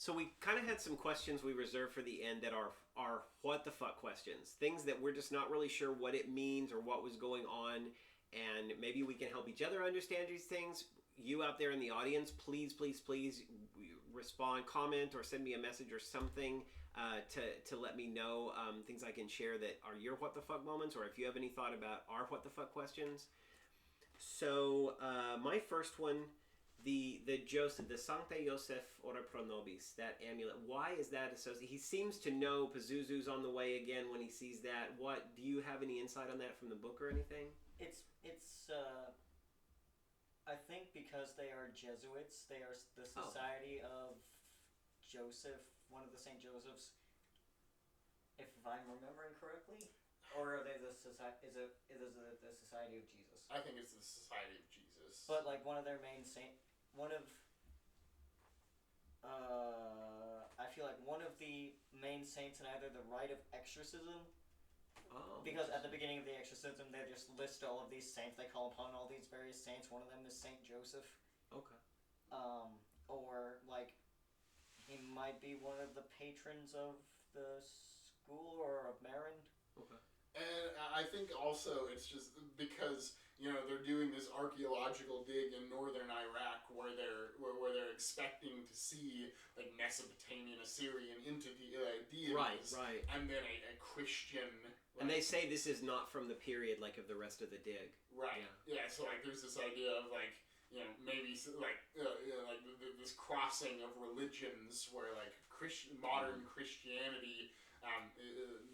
So we kind of had some questions we reserved for the end that are what the fuck questions. Things that we're just not really sure what it means or what was going on, and maybe we can help each other understand these things. You out there in the audience, please, please, please respond, comment, or send me a message or something to let me know things I can share that are your what the fuck moments, or if you have any thought about our what the fuck questions. So my first one, the Joseph, the Sancta Joseph Ora Pro Nobis, that amulet. Why is that associated? He seems to know Pazuzu's on the way again when he sees that. What do you have any insight on that from the book or anything? It's I think because they are Jesuits, they are the Society of Joseph, one of the St. Josephs, if I'm remembering correctly. Or are they the society? Is it the Society of Jesus? I think it's the Society of Jesus. But like one of their main I feel like one of the main saints in either the Rite of Exorcism. Oh. Because at the beginning of the Exorcism, they just list all of these saints. They call upon all these various saints. One of them is Saint Joseph. Okay. Or like, he might be one of the patrons of the school or of Marin. Okay. And I think also it's just because, you know, they're doing this archaeological dig in northern Iraq where they're expecting to see like Mesopotamian, Assyrian deities, right, and then a Christian. Like, and they say this is not from the period like of the rest of the dig. Right. Yeah. So like, there's this idea of like, you know, maybe like this crossing of religions where like modern Christianity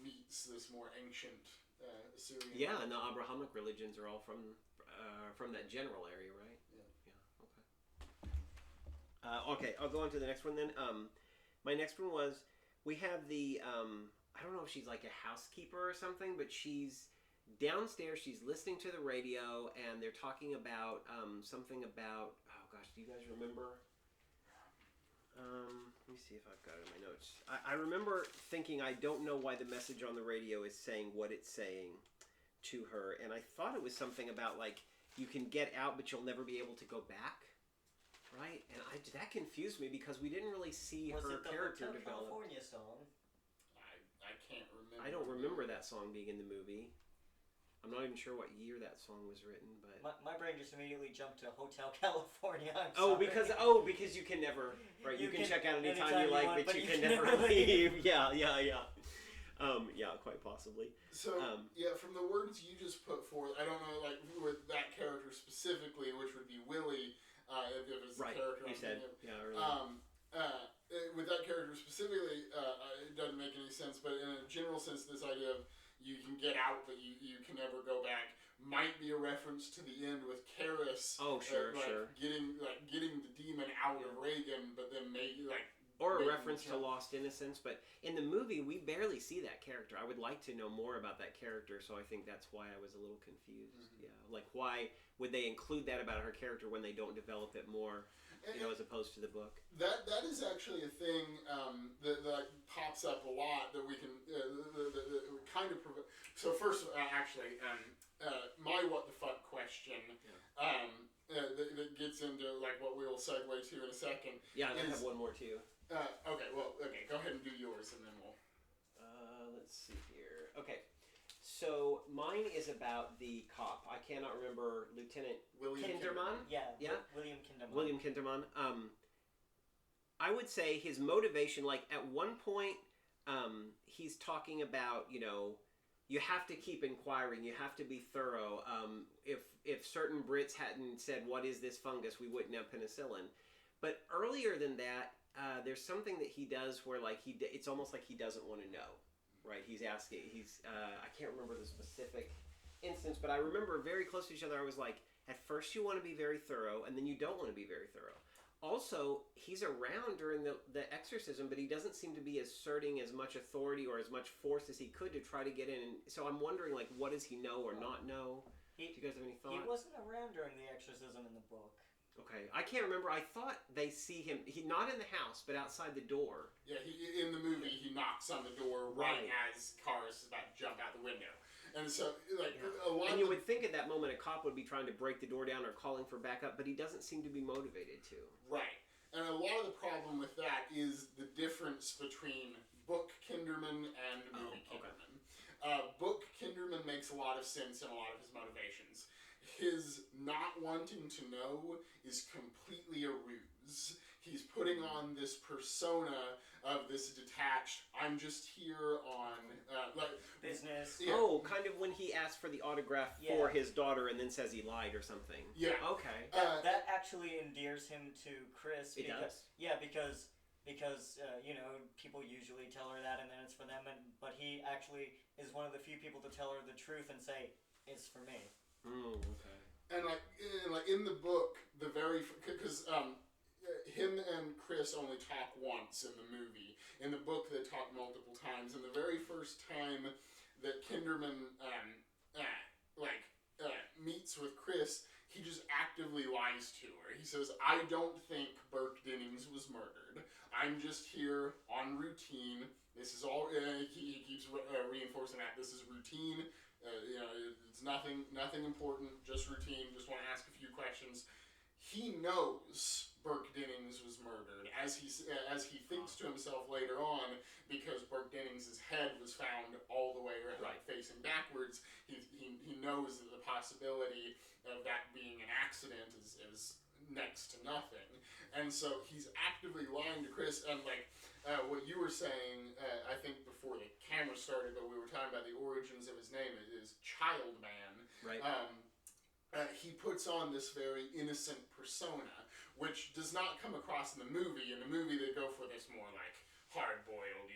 meets this more ancient Assyrian. Yeah, and the Abrahamic religions are all from that general area, right? Yeah. Okay. Okay, I'll go on to the next one then. My next one was, we have the I don't know if she's like a housekeeper or something, but she's downstairs. She's listening to the radio, and they're talking about something about. Oh gosh, do you guys remember? Let me see if I've got it in my notes. I remember thinking, I don't know why the message on the radio is saying what it's saying to her, and I thought it was something about like, you can get out but you'll never be able to go back, right? And that confused me because we didn't really see her character Hotel develop. California song? I can't remember. I don't remember that song being in the movie. I'm not even sure what year that song was written, but my brain just immediately jumped to Hotel California. Because you can never, right? You can check out anytime you like, but you can never leave. Yeah. Yeah, quite possibly. So from the words you just put forth, I don't know, like with that character specifically, which would be Willie, if it was the character. You said, earlier. With that character specifically, it doesn't make any sense. But in a general sense, this idea of you can get out, but you can never go back, might be a reference to the end with Karis. Oh, sure. Getting the demon out of Reagan, but then maybe or a reference to Lost Innocence. But in the movie, we barely see that character. I would like to know more about that character, so I think that's why I was a little confused. Mm-hmm. Yeah, like why would they include that about her character when they don't develop it more, as opposed to the book? That is actually a thing that pops up a lot that we can kind of prevent. So first, my what the fuck question. Yeah. That gets into like what we will segue to in a second. Yeah, I have one more too. Okay, go ahead and do yours, and then we'll. Let's see here. Okay, so mine is about the cop. I cannot remember, Lieutenant Kinderman. Yeah. William Kinderman. William Kinderman. I would say his motivation, like at one point, he's talking about, you have to keep inquiring. You have to be thorough. If certain Brits hadn't said, "What is this fungus?" we wouldn't have penicillin. But earlier than that, there's something that he does where, like, it's almost like he doesn't want to know, right? He's asking. I can't remember the specific instance, but I remember very close to each other. I was like, at first you want to be very thorough, and then you don't want to be very thorough. Also, he's around during the exorcism, but he doesn't seem to be asserting as much authority or as much force as he could to try to get in. And so I'm wondering, like, what does he know or not know? Do you guys have any thoughts? He wasn't around during the exorcism in the book. Okay, I can't remember. I thought they see him. He's not in the house, but outside the door. Yeah, in the movie, he knocks on the door right as Karis is about to jump out the window. And so, a lot and you would think at that moment a cop would be trying to break the door down or calling for backup, but he doesn't seem to be motivated to. Right. And a lot of the problem with that is the Kinderman and movie Kinderman. Book Kinderman makes a lot of sense in a lot of his motivations. His not wanting to know is completely a ruse. He's putting on this persona of this detached, I'm just here on, business. Yeah. Oh, kind of when he asked for the autograph for his daughter and then says he lied or something. Yeah. Okay. That actually endears him to Chris. It does? Yeah, because people usually tell her that and then it's for them, but he actually is one of the few people to tell her the truth and say, it's for me. Okay. And in the book, because him and Chris only talk once in the movie. In the book, they talk multiple times. And the very first time that Kinderman meets with Chris, he just actively lies to her. He says, "I don't think Burke Dennings was murdered. I'm just here on routine. This is all." He keeps reinforcing that this is routine. It's nothing important. Just routine. Just want to ask a few questions. He knows Burke Dennings was murdered, as he thinks to himself later on, because Burke Dennings' head was found all the way facing backwards. He knows that the possibility of that being an accident is next to nothing, and so he's actively lying to Chris. And what you were saying, I think before the camera started, but we were talking about the origins of his name. It is Child Man. Right. He puts on this very innocent persona, which does not come across in the movie. In the movie, they go for this more hard-boiled,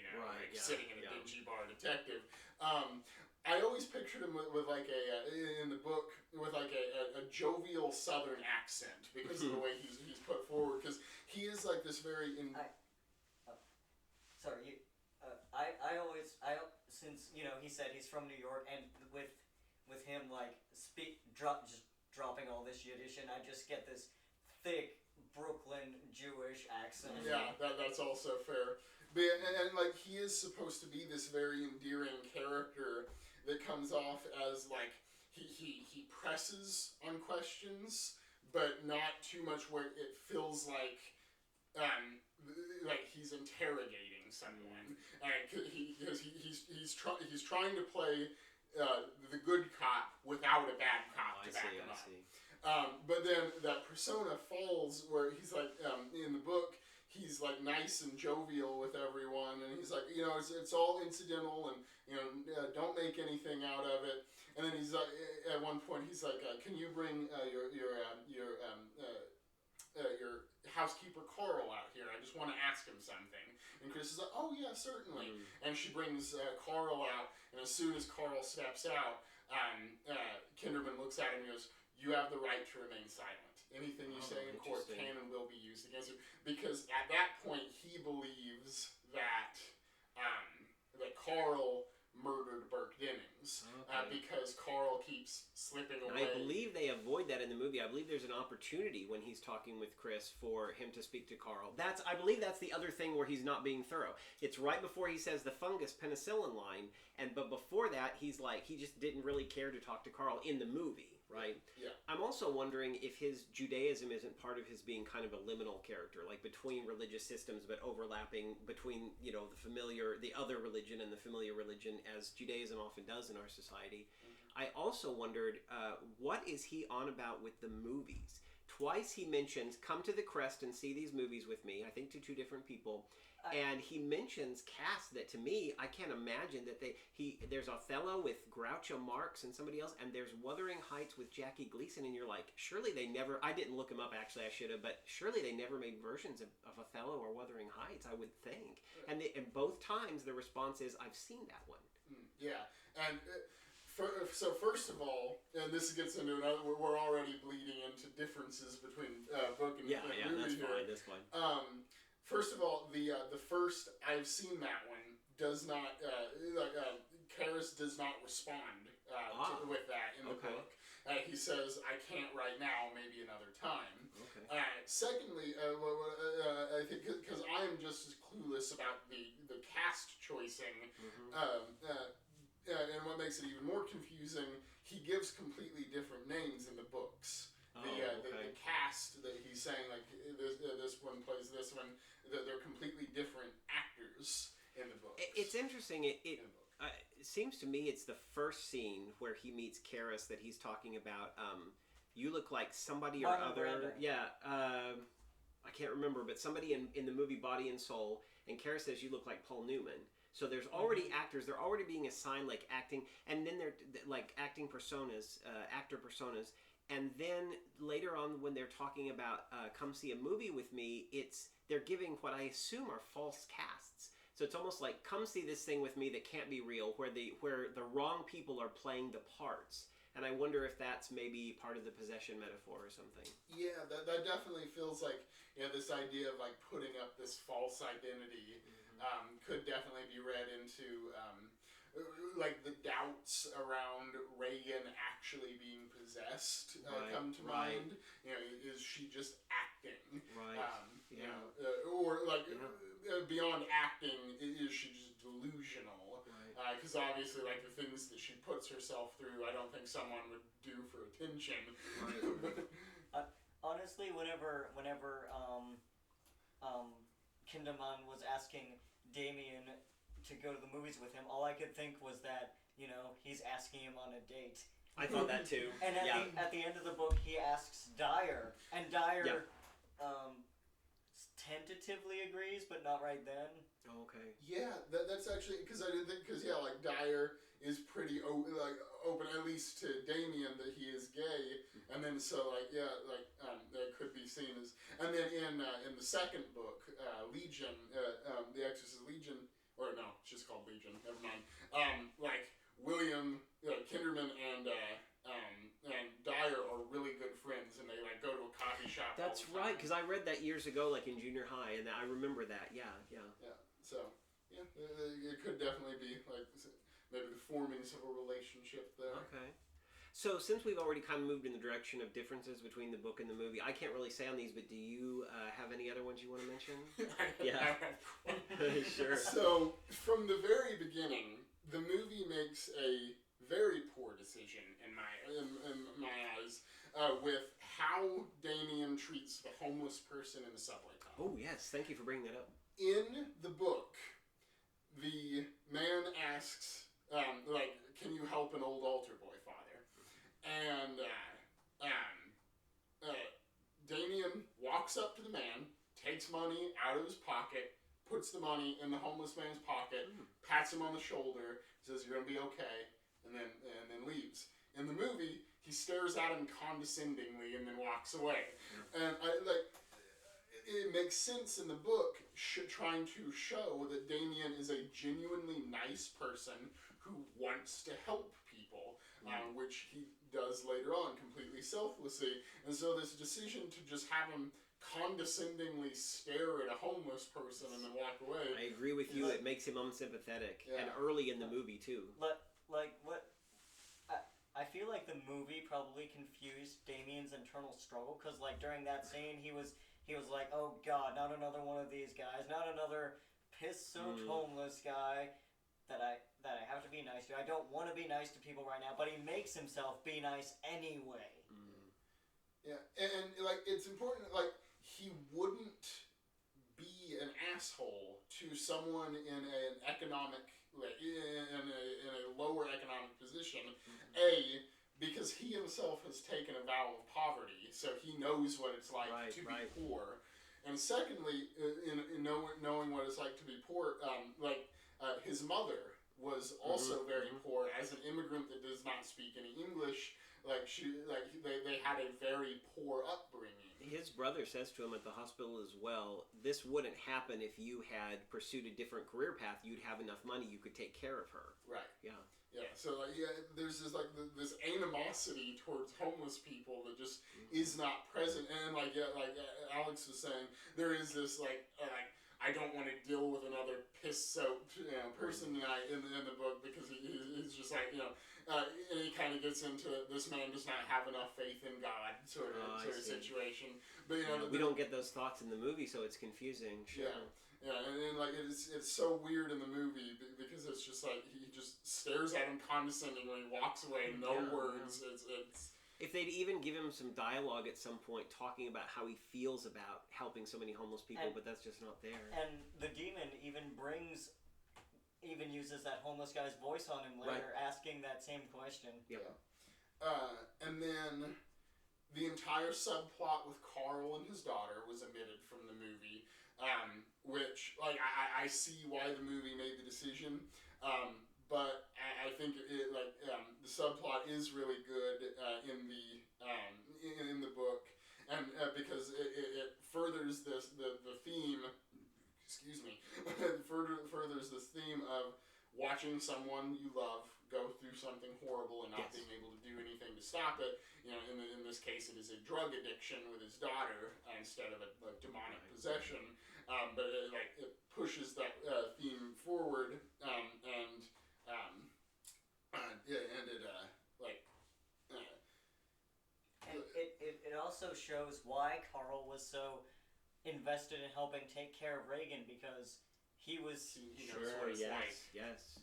sitting in a dingy bar detective. I always pictured him with in the book, with a jovial Southern accent because of the way he's put forward. Because he is this very. Since he said he's from New York, and with him dropping all this Yiddish, and I just get this thick Brooklyn Jewish accent. Yeah, that's also fair. But and he is supposed to be this very endearing character that comes off as he presses on questions, but not too much where it feels like he's interrogating someone. Because he's trying to play the good cop without a bad cop to back him up. But then that persona falls where he's in the book, he's nice and jovial with everyone, and he's it's all incidental, and don't make anything out of it. And then he's at one point he's can you bring your housekeeper Carl out here? I just want to ask him something. And Chris is oh yeah, certainly. And she brings Carl out, and as soon as Carl steps out, Kinderman looks at him and goes, "You have the right to remain silent. Anything you say in court can and will be used against you." Because at that point, he believes that that Carl murdered Burke Dennings because Carl keeps slipping away. And I believe they avoid that in the movie. I believe there's an opportunity when he's talking with Chris for him to speak to Carl. I believe that's the other thing where he's not being thorough. It's right before he says the fungus penicillin line, but before that, he just didn't really care to talk to Carl in the movie. Right? Yeah. I'm also wondering if his Judaism isn't part of his being kind of a liminal character, between religious systems, but overlapping between, the other religion and the familiar religion, as Judaism often does in our society. I also wondered, what is he on about with the movies? Twice he mentions, come to the Crest and see these movies with me, I think to two different people. And he mentions casts that, to me, I can't imagine that there's Othello with Groucho Marx and somebody else, and there's Wuthering Heights with Jackie Gleason, and you're surely they never, I didn't look him up, actually, I should have, but surely they never made versions of Othello or Wuthering Heights, I would think. And both times the response is, I've seen that one. Yeah, and so first of all, and this gets into another, we're already bleeding into differences between book and movie here. That's fine. First of all, the first I've seen that one does not Karras does not respond with that in the book. He says, "I can't right now, maybe another time." Okay. Secondly, I think because I am just as clueless about the cast choicing, and what makes it even more confusing, he gives completely different names in the books. The cast that he's saying, this one plays this one, they're completely different actors in the books. It's interesting. It seems to me it's the first scene where he meets Karis that he's talking about. You look like somebody or other. Brandon. Yeah. I can't remember, but somebody in the movie Body and Soul, and Karis says you look like Paul Newman. So there's already actors. They're already being assigned like acting, and then they're like acting personas, actor personas. And then later on, when they're talking about come see a movie with me, they're giving what I assume are false casts. So it's almost like come see this thing with me that can't be real, where the wrong people are playing the parts. And I wonder if that's maybe part of the possession metaphor or something. Yeah, that definitely feels like this idea of like putting up this false identity could definitely be read into like the doubts around Reagan actually being possessed come to mind. You know, is she just acting? Right. You know, or like beyond acting, is she just delusional? Because obviously, like the things that she puts herself through, I don't think someone would do for attention. Right. Honestly, whenever Kinderman was asking Damien to go to the movies with him, all I could think was that he's asking him on a date. I thought that too. And at the end of the book, he asks Dyer, and Dyer tentatively agrees, but not right then. Oh, okay. Yeah, that's actually because I didn't think like Dyer is pretty open, at least to Damien, that he is gay, and then so that could be seen as, and then in the second book, Legion, the Exorcist Legion, or no, it's just called Legion. Never mind. Like William Kinderman and Dyer are really good friends, and they like go to a coffee shop. That's all the right, time. because I read that years ago, like in junior high, and I remember that. Yeah. So it could definitely be like maybe the formings of a relationship there. Okay. So since we've already kind of moved in the direction of differences between the book and the movie, I can't really say on these, but do you have any other ones you want to mention? Yeah. Sure. So from the very beginning, the movie makes a very poor decision in my eyes with how Damien treats the homeless person in the subway tunnel. Oh yes, thank you for bringing that up. In the book, the man asks, can you help an old altar boy, Father? And Damien walks up to the man, takes money out of his pocket, puts the money in the homeless man's pocket, pats him on the shoulder, says, "You're gonna be okay," and then leaves. In the movie, he stares at him condescendingly and then walks away. And it makes sense in the book, trying to show that Damien is a genuinely nice person who wants to help people, which he does later on completely selflessly. And so this decision to just have him condescendingly stare at a homeless person and then walk away. I agree with you. It makes him unsympathetic, and early in the movie too. I feel like the movie probably confused Damien's internal struggle, because like during that scene he was like, oh god, not another one of these guys, not another piss-soaked homeless guy that I have to be nice to. I don't want to be nice to people right now, but he makes himself be nice anyway. Yeah, and like it's important, like he wouldn't be an asshole to someone in an economic, like in a lower economic position. Because he himself has taken a vow of poverty, so he knows what it's like to be poor. And secondly, in knowing what it's like to be poor, his mother was also very poor as an immigrant that does not speak any English. They had a very poor upbringing. His brother says to him at the hospital as well, this wouldn't happen if you had pursued a different career path. You'd have enough money, you could take care of her. Right. Yeah. Yeah, so there's this this animosity towards homeless people that just is not present, and Alex was saying, there is this I don't want to deal with another piss-soaked person tonight in the book, because he's just and he kind of gets into this man does not have enough faith in God sort of situation, but we don't get those thoughts in the movie, so it's confusing. Sure. Yeah, and then it's so weird in the movie because it's just like he just stares at him condescendingly, walks away, no words. It's if they'd even give him some dialogue at some point talking about how he feels about helping so many homeless people, but that's just not there. And the demon even even uses that homeless guy's voice on him later, asking that same question. Yep. And then the entire subplot with Carl and his daughter was omitted from the movie, which, like, I see why the movie made the decision, but I think the subplot is really good in the book, and because it furthers the theme. Excuse me. furthers this theme of watching someone you love go through something horrible and not being able to do anything to stop it. You know, in this case, it is a drug addiction with his daughter instead of a demonic possession. But it pushes that theme forward, it also shows why Carl was so invested in helping take care of Reagan, because he knows what it's like. Yes.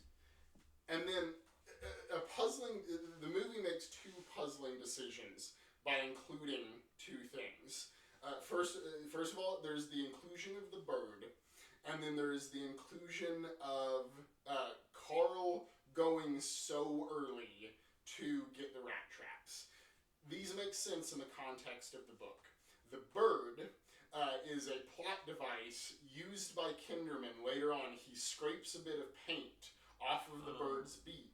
And then the movie makes two puzzling decisions by including two things. First of all, there's the inclusion of the bird, and then there's the inclusion of Carl going so early to get the rat traps. These make sense in the context of the book. The bird is a plot device used by Kinderman later on. He scrapes a bit of paint off of the bird's beak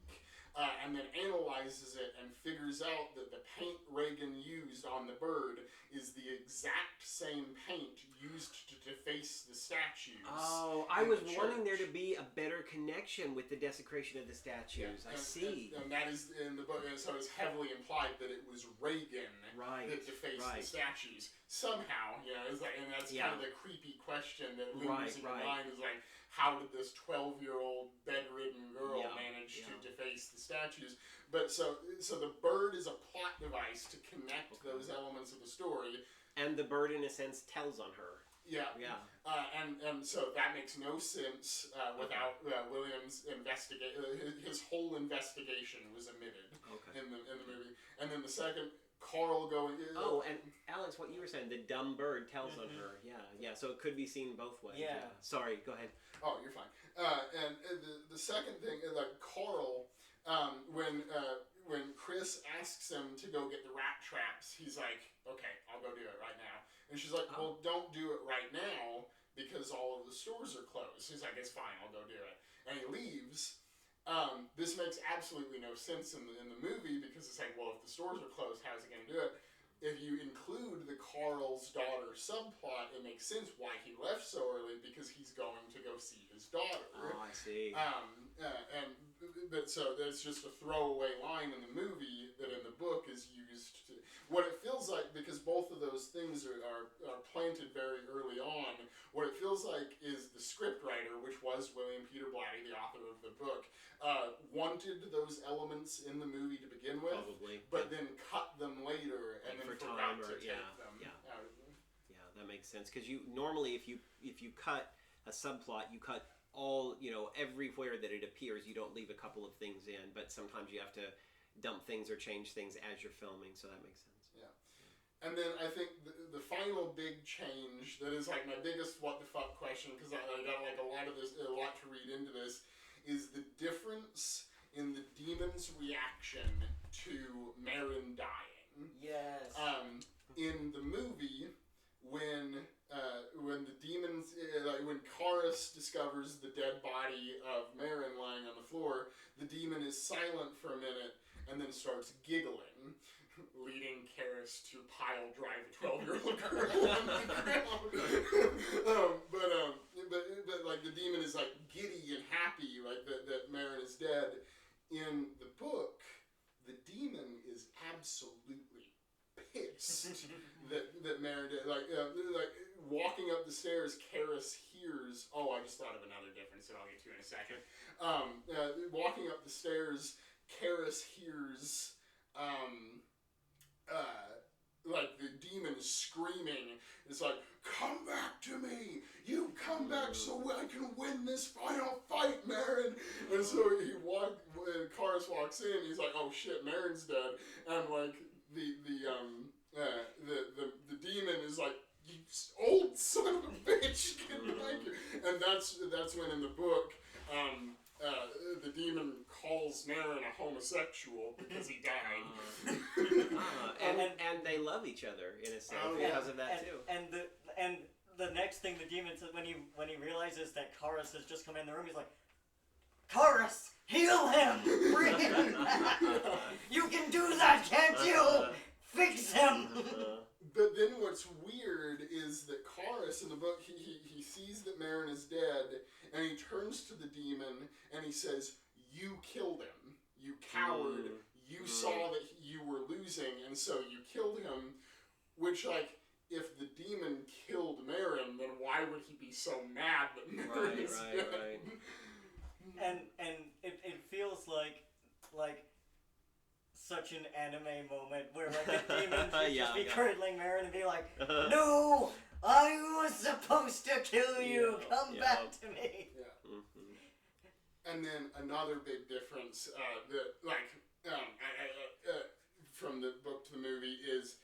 and then analyzes it and figures out that the paint Reagan used on the bird is the exact same paint used to deface the statues. Oh, I was wanting there to be a better connection with the desecration of the statues. I see. And that is in the book, and so it's heavily implied that it was Reagan that defaced the statues. Somehow, and that's kind of the creepy question that lingers in your mind is like, how did this 12-year-old bedridden girl manage to deface the statues? But so the bird is a plot device to connect those elements of the story. And the bird, in a sense, tells on her. Yeah. And so that makes no sense without Williams' his whole investigation was omitted in the movie. And then the second, Carl going... and Alex, what you were saying, the dumb bird tells on her. Yeah, so it could be seen both ways. Yeah. Sorry, go ahead. Oh, you're fine. And the second thing, Carl, when Chris asks him to go get the rat traps, he's like, okay, I'll go do it right now. And she's like, well, don't do it right now because all of the stores are closed. He's like, it's fine, I'll go do it. And he leaves. This makes absolutely no sense in the movie because it's like, well, if the stores are closed, how's he going to do it? If you include the Carl's daughter subplot, it makes sense why he left so early, because he's going to go see his daughter. Oh, I see. But so that's just a throwaway line in the movie that in the book is used to... What it feels like, because both of those things are planted very early on, what it feels like is the scriptwriter, which was William Peter Blatty, the author of the book, wanted those elements in the movie to begin with, but then cut them later and then forgot to take them out of them. Yeah, that makes sense. Because normally, if you cut a subplot, you cut all, everywhere that it appears. You don't leave a couple of things in, but sometimes you have to dump things or change things as you're filming, so that makes sense. Yeah. And then I think the final big change that is like my biggest what the fuck question, because I got like a lot to read into this, is the difference in the demon's reaction to Marin dying. Yes. In the movie, when the demons, when Karis discovers the dead body of Marin lying on the floor, the demon is silent for a minute and then starts giggling, leading Karis to pile drive a 12-year-old girl on the ground. But like the demon is like giddy and happy, like that Marin is dead. In the book, the demon is absolutely pissed that Marin did. Like walking up the stairs, Karis hears. Oh, I just thought of another difference that I'll get to in a second. Walking up the stairs, Karis hears like the demon screaming. It's like, come back to me! You come back so I can win this final fight, Marin! And so Karis walks in, he's like, oh shit, Marin's dead. And like the demon is like, you old son of a bitch! And that's when in the book the demon calls Marin a homosexual because he died. And they love each other in a sense because of that too. And the next thing the demon says when he realizes that Karis has just come in the room, he's like, Karis, heal him! Bring him back! You can do that, can't you? Fix him! But then what's weird is that Karis in the book, he sees that Marin is dead, and he turns to the demon and he says, "You killed him, you coward. You saw that you were losing, and so you killed him." Which, like, if the demon killed Marin, then why would he be so mad that Marin is dead? Right. And it feels like such an anime moment where like a demon should just be curdling Marin and be like, "No, I was supposed to kill you. Come back to me." Yeah. Mm-hmm. And then another big difference from the book to the movie is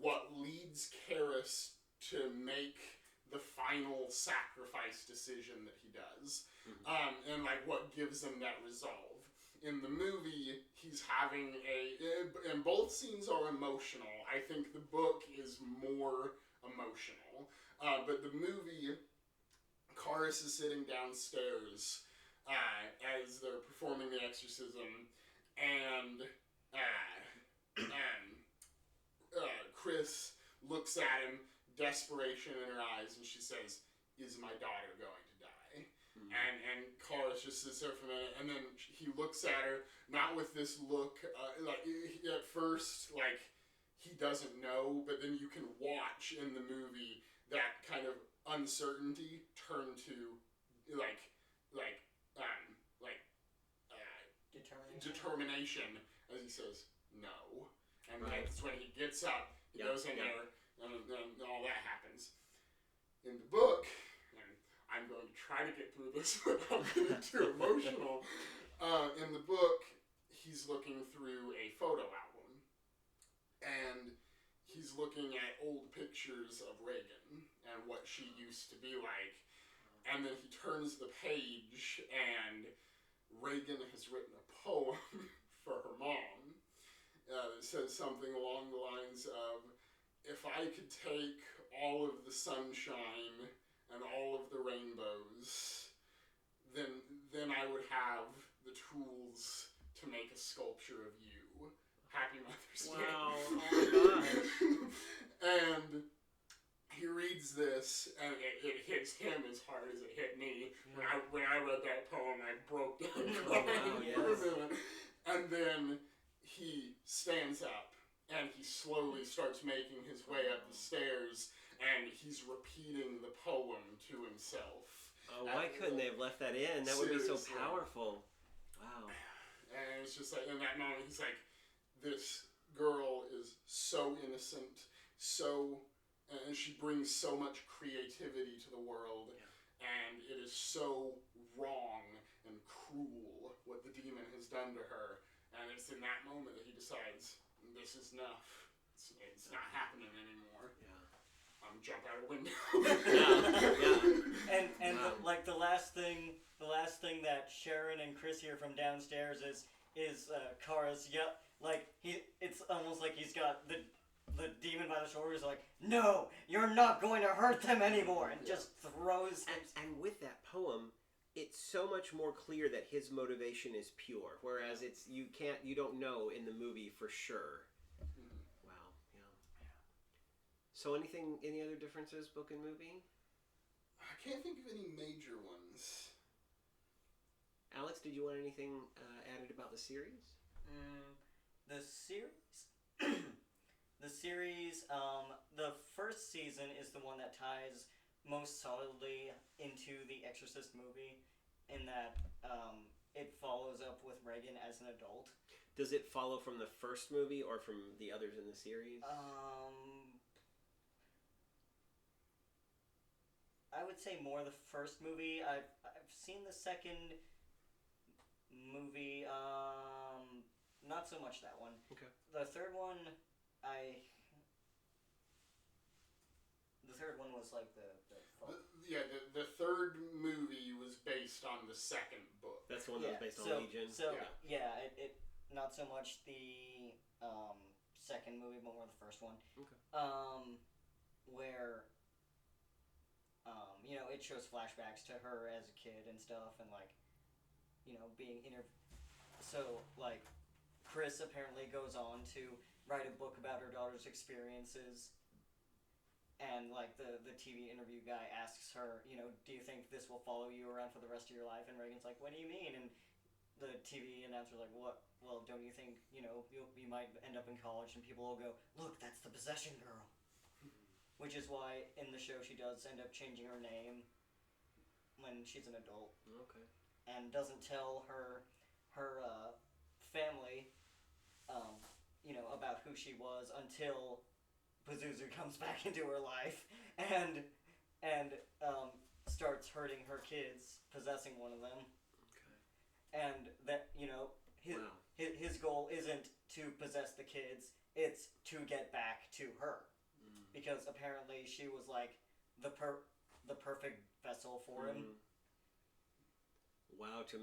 what leads Karis to make the final sacrifice decision that he does, and like what gives him that resolve. In the movie, he's having and both scenes are emotional. I think the book is more emotional, but the movie, Karis is sitting downstairs as they're performing the exorcism, and Chris looks at him, desperation in her eyes, and she says, "Is my daughter going to die?" And Karis just sits there for a minute, and then he looks at her, not with this look, like, at first, like, he doesn't know, but then you can watch in the movie that kind of uncertainty turn to, determination, as he says, "No." And that's when he gets up, he goes in there, and all that happens. In the book, and I'm going to try to get through this without getting too emotional. In the book, he's looking through a photo album, and he's looking at old pictures of Reagan and what she used to be like, and then he turns the page, and Reagan has written a poem for her mom that says something along the lines of, "If I could take all of the sunshine and all of the rainbows, then I would have the tools to make a sculpture of you. Happy Mother's Day." Wow, oh my gosh. And he reads this, and it hits him as hard as it hit me. When I read that poem, I broke down crying for a minute. And then he stands up, and he slowly starts making his way up the stairs, and he's repeating the poem to himself. Oh, why couldn't they have left that in? That would be so powerful. Wow. And it's just like, in that moment, he's like, this girl is so innocent, and she brings so much creativity to the world, and it is so wrong and cruel what the demon has done to her. And it's in that moment that he decides, this is enough. It's not happening anymore. Jump out of the window. And the last thing that Sharon and Chris hear from downstairs is Karis. It's almost like he's got the demon by the shoulders, like, "No, you're not going to hurt them anymore," and just throws him. And with that poem, it's so much more clear that his motivation is pure, whereas you don't know in the movie for sure. Wow, yeah. So any other differences, book and movie? I can't think of any major ones. Alex, did you want anything added about the series? The series? The series, the first season is the one that ties most solidly into the Exorcist movie, in that it follows up with Reagan as an adult. Does it follow from the first movie or from the others in the series? I would say more the first movie. I've seen the second movie, not so much that one. Okay. The third one, the third one was like the third movie was based on the second book. That's the one that was based on Legion. So it not so much the second movie, but more the first one. Okay. Where you know, it shows flashbacks to her as a kid and stuff, and like, you know, being so like, Chris apparently goes on to write a book about her daughter's experiences. And, like, the TV interview guy asks her, you know, do you think this will follow you around for the rest of your life? And Reagan's like, what do you mean? And the TV announcer's like, what? Well, don't you think, you know, you might end up in college and people will go, look, that's the possession girl. Which is why, in the show, she does end up changing her name when she's an adult. Okay. And doesn't tell her family, you know, about who she was until Pazuzu comes back into her life and starts hurting her kids, possessing one of them. Okay. And that, you know, his goal isn't to possess the kids, it's to get back to her. Because apparently she was like the perfect vessel for him. Wow, to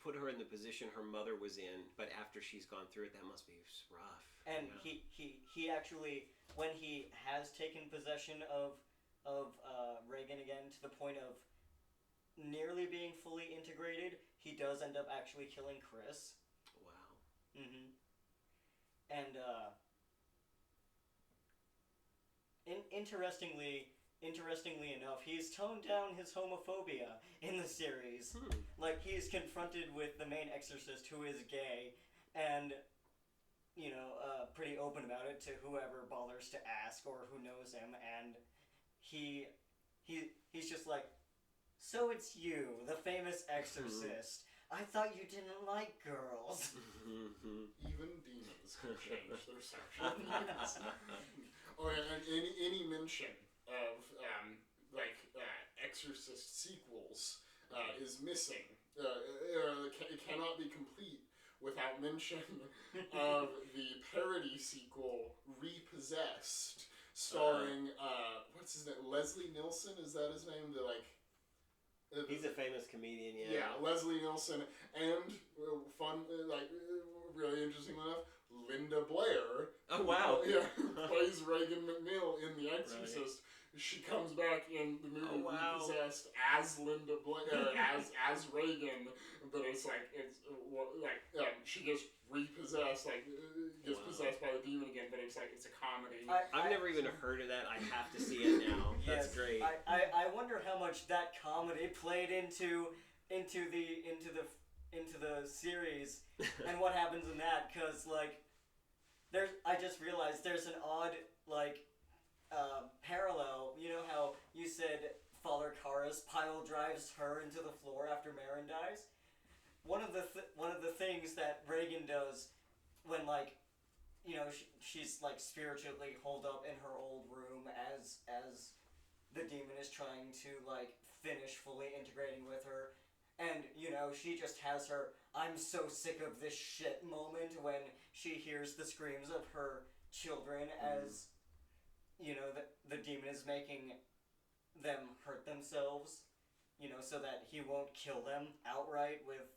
put her in the position her mother was in, but after she's gone through it, that must be rough. And he actually, when he has taken possession of Reagan again to the point of nearly being fully integrated, he does end up actually killing Chris. Wow. Mm-hmm. And interestingly enough, he's toned down his homophobia in the series. Like, he's confronted with the main Exorcist, who is gay, and, you know, pretty open about it to whoever bothers to ask or who knows him, and he's just like, so it's you, the famous Exorcist. I thought you didn't like girls. Even demons can change their sexual needs. Oh, and any mention of Exorcist sequels is missing. It cannot be complete without mention of the parody sequel Repossessed, starring what's his name? Leslie Nielsen, is that his name? He's a famous comedian, yeah. Yeah, Leslie Nielsen, and really interesting enough, Linda Blair. Oh wow! Plays Reagan McNeil in The Exorcist. Right. She comes back in the movie Repossessed as Linda Blair, as Reagan, but she gets repossessed, gets possessed by the demon again, but it's a comedy. I've never even heard of that. I have to see it now. That's great. I wonder how much that comedy played into the series and what happens in that, because I just realized there's an odd parallel. You know how you said Father Karras pile drives her into the floor after Marin dies? One of the things that Reagan does when she's spiritually holed up in her old room as the demon is trying to finish fully integrating with her, and she just has her I'm so sick of this shit moment when she hears the screams of her children as the demon is making them hurt themselves, so that he won't kill them outright with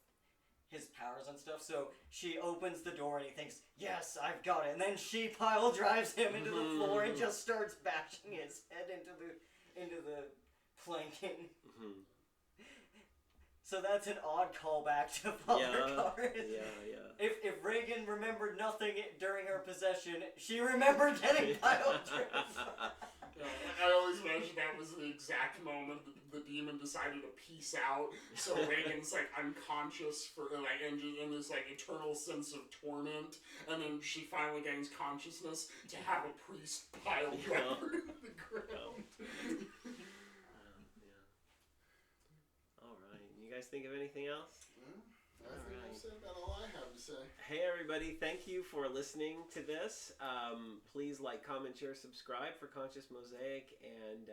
his powers and stuff. So she opens the door and he thinks, yes, I've got it. And then she pile drives him into the floor and just starts bashing his head into the planking. So that's an odd callback to Father Karras. Yeah. If Reagan remembered nothing during her possession, she remembered getting pile driven. I always imagine that was the exact moment the demon decided to peace out. So Reagan's unconscious for and in this eternal sense of torment, and then she finally gains consciousness to have a priest pile drive her into the ground. All right, you guys think of anything else? I think I've said about all I have to say. Hey everybody, thank you for listening to this. Please like, comment, share, subscribe for Conscious Mosaic, and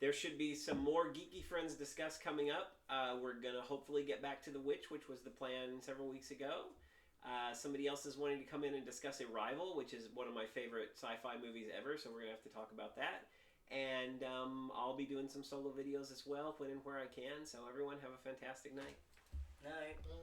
there should be some more Geeky Friends Discuss coming up. We're going to hopefully get back to The Witch, which was the plan several weeks ago. Somebody else is wanting to come in and discuss Arrival, which is one of my favorite sci-fi movies ever, so we're going to have to talk about that. And I'll be doing some solo videos as well, when and where I can, so everyone have a fantastic night. Night.